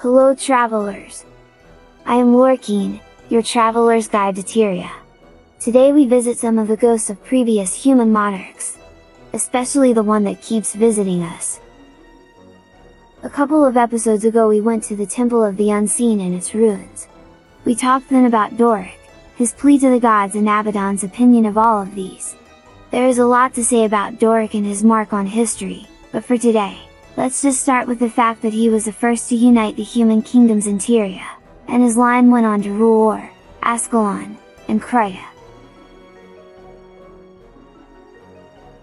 Hello travelers! I am Lorekeen, your traveler's guide to Tyria. Today we visit some of the ghosts of previous human monarchs, especially the one that keeps visiting us. A couple of episodes ago we went to the Temple of the Unseen and its ruins. We talked then about Doric, his plea to the gods and Abaddon's opinion of all of these. There is a lot to say about Doric and his mark on history, but for today, let's just start with the fact that he was the first to unite the human kingdoms in Tyria, and his line went on to rule Or, Ascalon, and Kryta.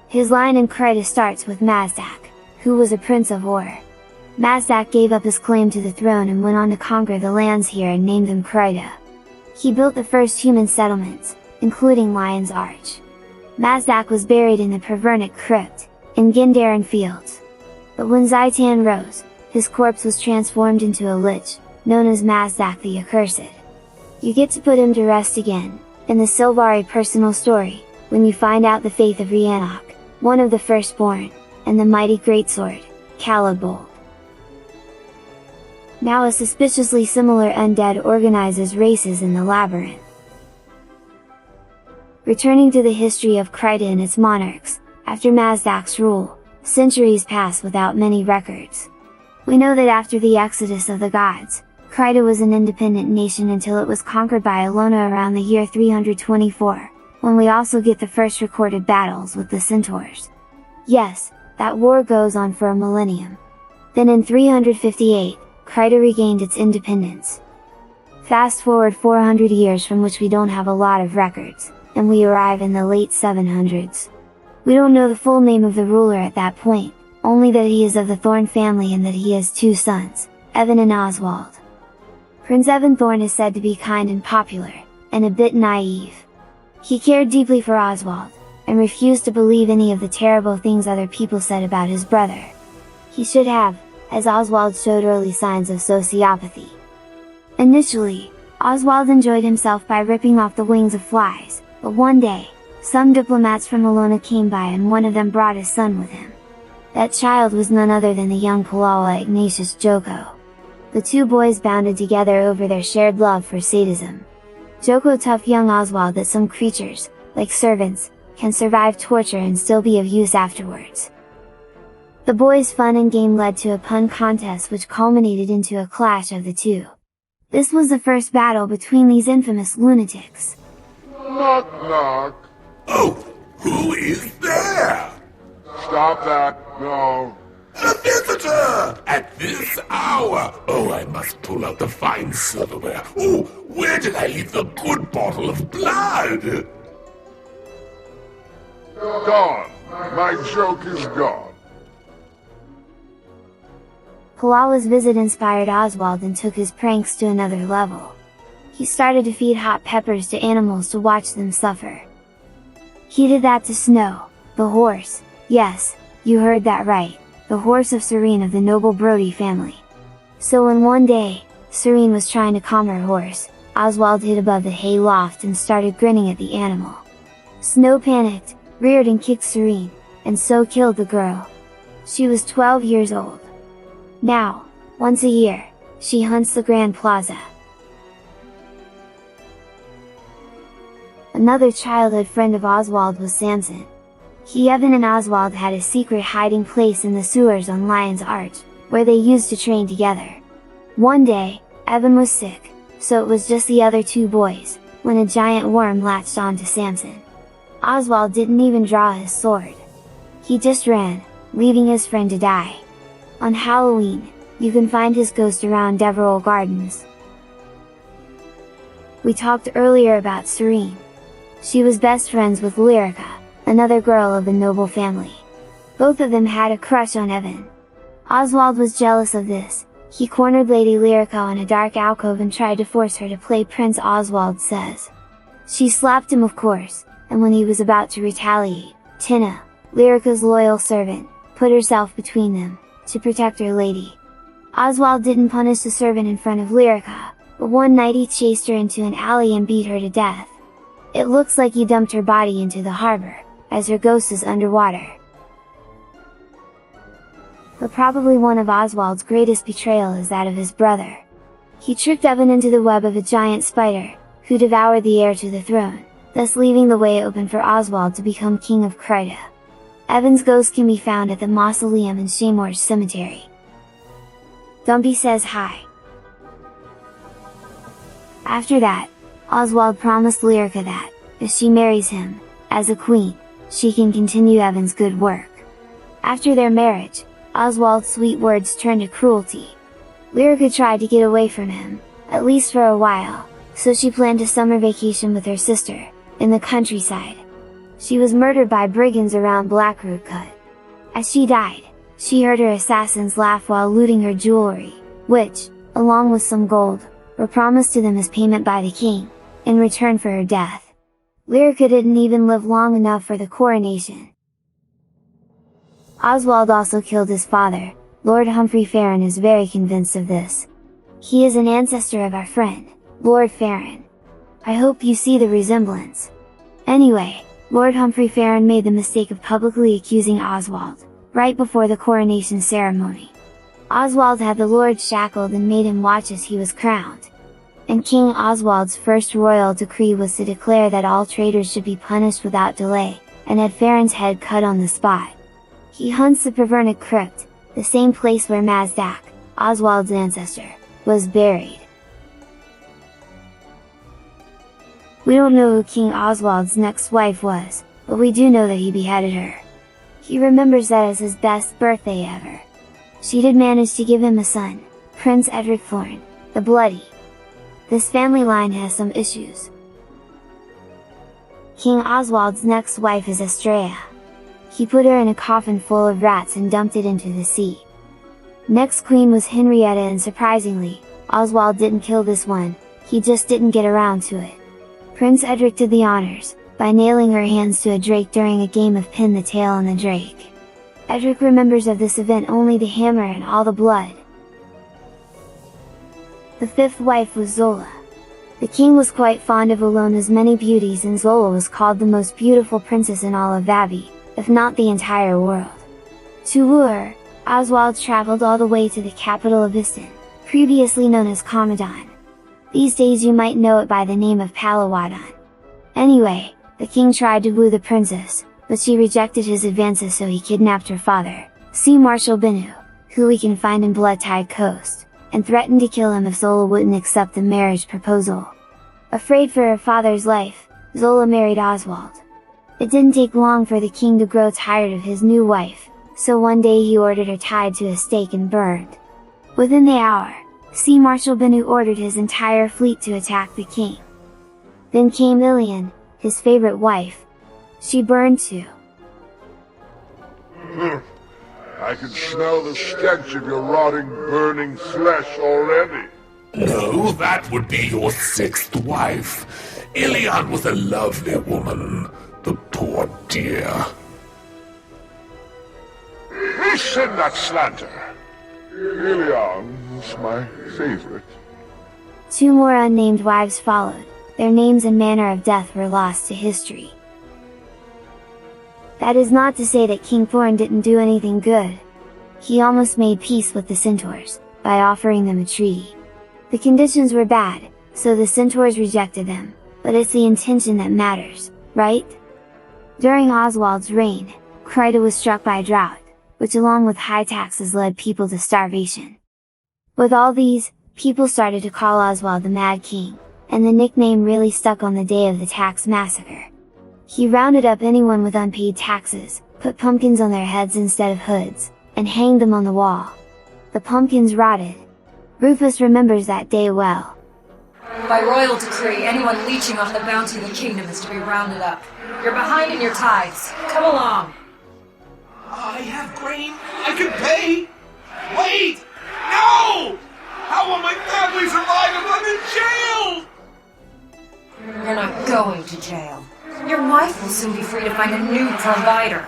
His line in Kryta starts with Mazdak, who was a prince of Or. Mazdak gave up his claim to the throne and went on to conquer the lands here and named them Kryta. He built the first human settlements, including Lion's Arch. Mazdak was buried in the Pervernic crypt, in Gendaran fields. But when Zaitan rose, his corpse was transformed into a lich, known as Mazdak the Accursed. You get to put him to rest again, in the Silvari personal story, when you find out the fate of Rhiannoch, one of the firstborn, and the mighty greatsword, Calibold. Now a suspiciously similar undead organizes races in the labyrinth. Returning to the history of Kryta and its monarchs, after Mazdak's rule, centuries pass without many records. We know that after the exodus of the gods, Kryta was an independent nation until it was conquered by Alona around the year 324, when we also get the first recorded battles with the centaurs. Yes, that war goes on for a millennium. Then in 358, Kryta regained its independence. Fast forward 400 years from which we don't have a lot of records, and we arrive in the late 700s. We don't know the full name of the ruler at that point, only that he is of the Thorn family and that he has two sons, Evan and Oswald. Prince Evan Thorn is said to be kind and popular, and a bit naive. He cared deeply for Oswald, and refused to believe any of the terrible things other people said about his brother. He should have, as Oswald showed early signs of sociopathy. Initially, Oswald enjoyed himself by ripping off the wings of flies, but one day, some diplomats from Alona came by and one of them brought his son with him. That child was none other than the young Palala Ignatius Joko. The two boys bonded together over their shared love for sadism. Joko taught young Oswald that some creatures, like servants, can survive torture and still be of use afterwards. The boys' fun and game led to a pun contest which culminated into a clash of the two. This was the first battle between these infamous lunatics. Knock knock! Oh, who is there? Stop that, no. A visitor! At this hour! Oh, I must pull out the fine silverware. Oh, where did I leave the good bottle of blood? Gone. My joke is gone. Palala's visit inspired Oswald and took his pranks to another level. He started to feed hot peppers to animals to watch them suffer. He did that to Snow, the horse. Yes, you heard that right, the horse of Serene of the noble Brody family. So when one day, Serene was trying to calm her horse, Oswald hid above the hay loft and started grinning at the animal. Snow panicked, reared and kicked Serene, and so killed the girl. She was 12 years old. Now, once a year, she hunts the Grand Plaza. Another childhood friend of Oswald was Samson. Evan and Oswald had a secret hiding place in the sewers on Lion's Arch, where they used to train together. One day, Evan was sick, so it was just the other two boys, when a giant worm latched onto Samson. Oswald didn't even draw his sword. He just ran, leaving his friend to die. On Halloween, you can find his ghost around Deverell Gardens. We talked earlier about Serene. She was best friends with Lyrica, another girl of the noble family. Both of them had a crush on Evan. Oswald was jealous of this. He cornered Lady Lyrica in a dark alcove and tried to force her to play Prince Oswald says. She slapped him of course, and when he was about to retaliate, Tina, Lyrica's loyal servant, put herself between them, to protect her lady. Oswald didn't punish the servant in front of Lyrica, but one night he chased her into an alley and beat her to death. It looks like he dumped her body into the harbor, as her ghost is underwater. but probably one of Oswald's greatest betrayal is that of his brother. He tricked Evan into the web of a giant spider, who devoured the heir to the throne, thus leaving the way open for Oswald to become king of Kryta. Evan's ghost can be found at the mausoleum in Shamor's cemetery. Dumpy says hi. After that, Oswald promised Lyrica that, if she marries him, as a queen, she can continue Evan's good work. After their marriage, Oswald's sweet words turned to cruelty. Lyrica tried to get away from him, at least for a while, so she planned a summer vacation with her sister, in the countryside. She was murdered by brigands around Blackroot Cut. As she died, she heard her assassins laugh while looting her jewelry, which, along with some gold, were promised to them as payment by the king, in return for her death. Lyrica didn't even live long enough for the coronation. Oswald also killed his father. Lord Humphrey Farron is very convinced of this. He is an ancestor of our friend, Lord Farron. I hope you see the resemblance. Anyway, Lord Humphrey Farron made the mistake of publicly accusing Oswald, right before the coronation ceremony. Oswald had the Lord shackled and made him watch as he was crowned. And King Oswald's first royal decree was to declare that all traitors should be punished without delay, and had Farron's head cut on the spot. He hunts the Pervernic Crypt, the same place where Mazdak, Oswald's ancestor, was buried. We don't know who King Oswald's next wife was, but we do know that he beheaded her. He remembers that as his best birthday ever. She did manage to give him a son, Prince Oswald Thorn, the Bloody. This family line has some issues. King Oswald's next wife is Estrella. He put her in a coffin full of rats and dumped it into the sea. Next queen was Henrietta, and surprisingly, Oswald didn't kill this one, he just didn't get around to it. Prince Edric did the honors, by nailing her hands to a drake during a game of pin the tail on the drake. Edric remembers of this event only the hammer and all the blood. The fifth wife was Zola. The king was quite fond of Alona's many beauties, and Zola was called the most beautiful princess in all of Vabi, if not the entire world. To woo her, Oswald traveled all the way to the capital of Istan, previously known as Kamadan. These days you might know it by the name of Palawadan. Anyway, the king tried to woo the princess, but she rejected his advances, so he kidnapped her father, Sea Marshal Binu, who we can find in Blood-Tide Coast, and threatened to kill him if Zola wouldn't accept the marriage proposal. Afraid for her father's life, Zola married Oswald. It didn't take long for the king to grow tired of his new wife, so one day he ordered her tied to a stake and burned. Within the hour, Sea Marshal Binu ordered his entire fleet to attack the king. Then came Ilian, his favorite wife. She burned too. I can smell the stench of your rotting, burning flesh already. No, that would be your sixth wife. Ilian was a lovely woman. The poor dear. Rescind that slander. Ilian's my favorite. Two more unnamed wives followed. Their names and manner of death were lost to history. That is not to say that King Thorn didn't do anything good. He almost made peace with the centaurs, by offering them a treaty. The conditions were bad, so the centaurs rejected them, but it's the intention that matters, right? During Oswald's reign, Kryta was struck by drought, which along with high taxes led people to starvation. With all these, people started to call Oswald the Mad King, and the nickname really stuck on the day of the tax massacre. He rounded up anyone with unpaid taxes, put pumpkins on their heads instead of hoods, and hanged them on the wall. The pumpkins rotted. Rufus remembers that day well. By royal decree, anyone leeching off the bounty of the kingdom is to be rounded up. You're behind in your tithes. Come along! I have grain I can pay! Wait! No! How will my family survive if I'm in jail? You're not going to jail. Your wife will soon be free to find a new provider.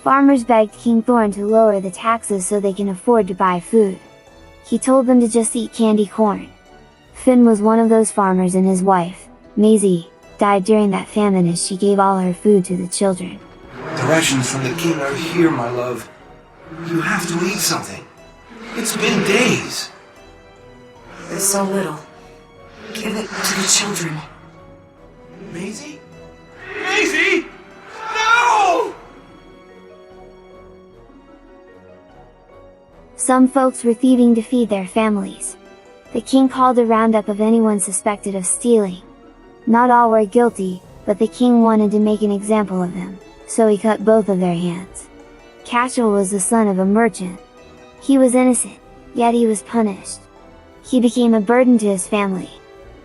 Farmers begged King Thorn to lower the taxes so they can afford to buy food. He told them to just eat candy corn. Finn was one of those farmers, and his wife, Maisie, died during that famine as she gave all her food to the children. The rations from the king are here, my love. You have to eat something. It's been days. There's so little. Give it to the children. Maisie? Maisie! No! Some folks were thieving to feed their families. The king called a roundup of anyone suspected of stealing. Not all were guilty, but the king wanted to make an example of them, so he cut both of their hands. Cashel was the son of a merchant. He was innocent, yet he was punished. He became a burden to his family.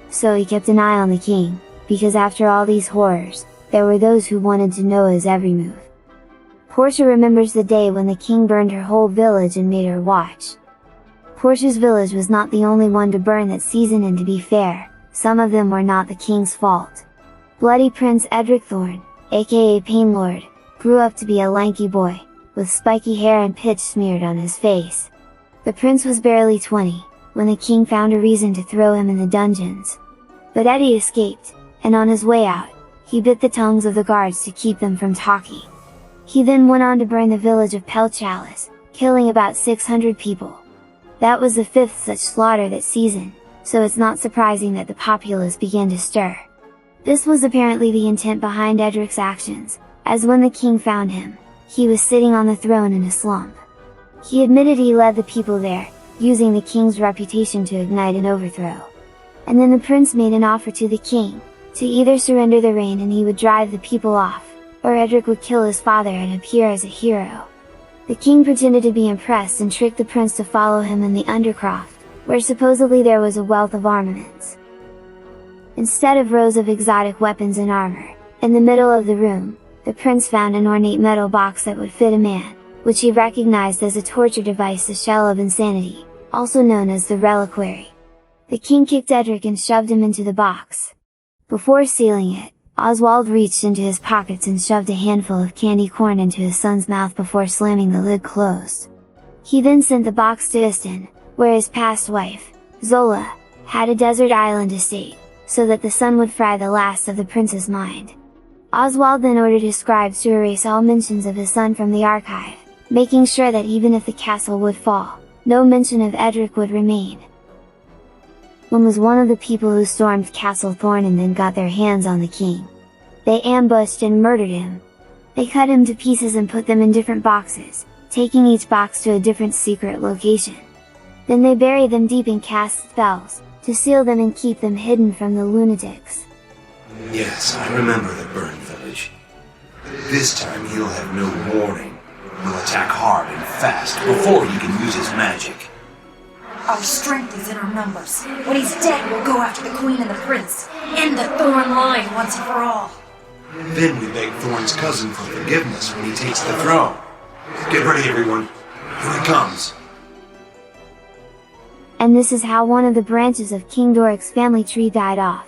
So he kept an eye on the king, because after all these horrors, there were those who wanted to know his every move. Portia remembers the day when the king burned her whole village and made her watch. Portia's village was not the only one to burn that season, and to be fair, some of them were not the king's fault. Bloody Prince Edric Thorn, aka Pain Lord, grew up to be a lanky boy, with spiky hair and pitch smeared on his face. The prince was barely 20, when the king found a reason to throw him in the dungeons. But Eddie escaped, and on his way out, he bit the tongues of the guards to keep them from talking. He then went on to burn the village of Pelchalis, killing about 600 people. That was the 5th such slaughter that season, so it's not surprising that the populace began to stir. This was apparently the intent behind Edric's actions, as when the king found him, he was sitting on the throne in a slump. He admitted he led the people there, using the king's reputation to ignite an overthrow. And then the prince made an offer to the king, to either surrender the reign and he would drive the people off, or Edric would kill his father and appear as a hero. The king pretended to be impressed and tricked the prince to follow him in the Undercroft, where supposedly there was a wealth of armaments. Instead of rows of exotic weapons and armor, in the middle of the room, the prince found an ornate metal box that would fit a man, which he recognized as a torture device, the Shell of Insanity, also known as the Reliquary. The king kicked Edric and shoved him into the box. Before sealing it, Oswald reached into his pockets and shoved a handful of candy corn into his son's mouth before slamming the lid closed. He then sent the box to Iston, where his past wife, Zola, had a desert island estate, so that the son would fry the last of the prince's mind. Oswald then ordered his scribes to erase all mentions of his son from the archive, making sure that even if the castle would fall, no mention of Edric would remain. One was one of the people who stormed Castle Thorn and then got their hands on the king. They ambushed and murdered him. They cut him to pieces and put them in different boxes, taking each box to a different secret location. Then they buried them deep and cast spells, to seal them and keep them hidden from the lunatics. Yes, I remember the burned village. This time he'll have no warning. He'll attack hard and fast, before he can use his magic. Our strength is in our numbers. When he's dead, we'll go after the queen and the prince. End the Thorn line once and for all. Then we beg Thorn's cousin for forgiveness when he takes the throne. Get ready, everyone. Here he comes. And this is how one of the branches of King Doric's family tree died off.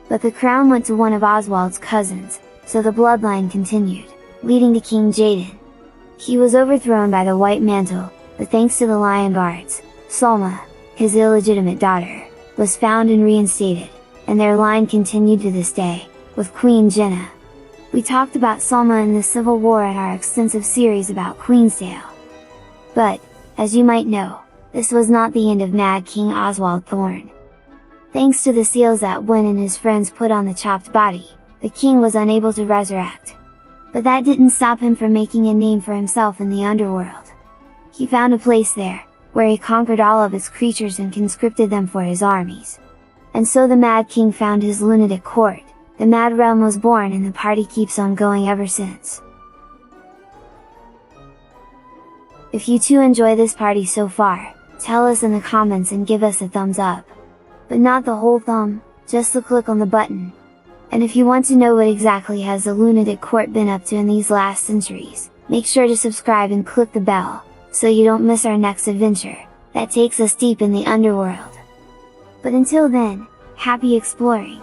But the crown went to one of Oswald's cousins, so the bloodline continued, leading to King Jaden. He was overthrown by the White Mantle, but thanks to the Lion Guards, Salma, his illegitimate daughter, was found and reinstated, and their line continued to this day, with Queen Jenna. We talked about Salma in the Civil War in our extensive series about Queensdale. But, as you might know, this was not the end of Mad King Oswald Thorn. Thanks to the seals that Wynn and his friends put on the chopped body, the king was unable to resurrect. But that didn't stop him from making a name for himself in the underworld. He found a place there, where he conquered all of its creatures and conscripted them for his armies. And so the Mad King found his lunatic court, the Mad Realm was born, and the party keeps on going ever since. If you too enjoy this party so far, tell us in the comments and give us a thumbs up. But not the whole thumb, just the click on the button. And if you want to know what exactly has the lunatic court been up to in these last centuries, make sure to subscribe and click the bell, so you don't miss our next adventure, that takes us deep in the underworld. But until then, happy exploring!